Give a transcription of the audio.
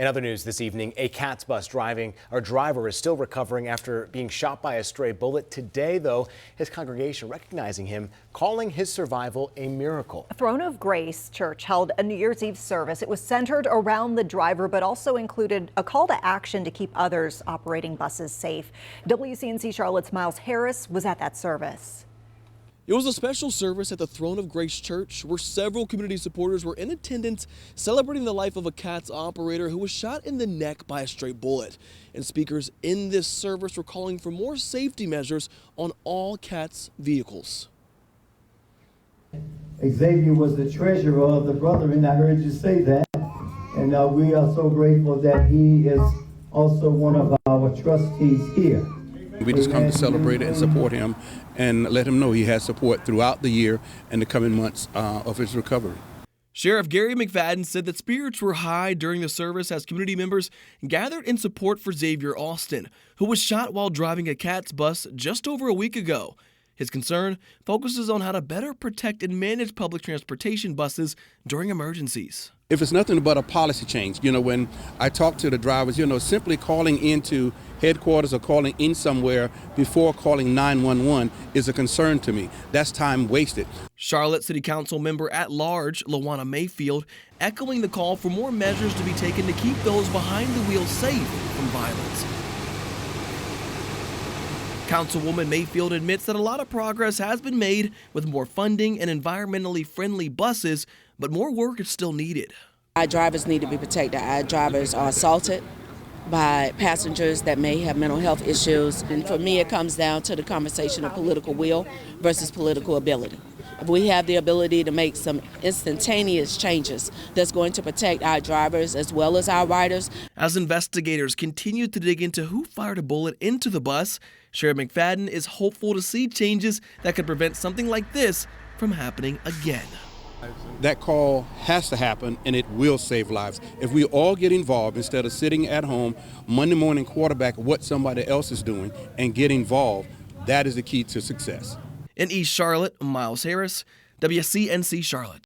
In other news this evening, a CATS bus driver is still recovering after being shot by a stray bullet. Today, though, his congregation recognizing him, calling his survival a miracle. Throne of Grace Church held a New Year's Eve service. It was centered around the driver, but also included a call to action to keep others operating buses safe. WCNC Charlotte's Miles Harris was at that service. It was a special service at the Throne of Grace Church where several community supporters were in attendance celebrating the life of a CATS operator who was shot in the neck by a stray bullet. And speakers in this service were calling for more safety measures on all CATS vehicles. Zavier was the treasurer of the Brethren. I heard you say that. And we are so grateful that he is also one of our trustees here. We just come to celebrate it and support him and let him know he has support throughout the year and the coming months of his recovery. Sheriff Gary McFadden said that spirits were high during the service as community members gathered in support for Zavier Austin, who was shot while driving a CATS bus just over a week ago. His concern focuses on how to better protect and manage public transportation buses during emergencies. If it's nothing but a policy change, when I talk to the drivers, simply calling into headquarters or calling in somewhere before calling 911 is a concern to me. That's time wasted. Charlotte City Council member at large, Lawana Mayfield, echoing the call for more measures to be taken to keep those behind the wheel safe from violence. Councilwoman Mayfield admits that a lot of progress has been made with more funding and environmentally friendly buses, but more work is still needed. Our drivers need to be protected. Our drivers are assaulted by passengers that may have mental health issues. And for me, it comes down to the conversation of political will versus political ability. If we have the ability to make some instantaneous changes that's going to protect our drivers as well as our riders. As investigators continue to dig into who fired a bullet into the bus, Sheriff McFadden is hopeful to see changes that could prevent something like this from happening again. That call has to happen, and it will save lives. If we all get involved instead of sitting at home Monday morning quarterback what somebody else is doing and get involved, that is the key to success. In East Charlotte, Miles Harris, WCNC Charlotte.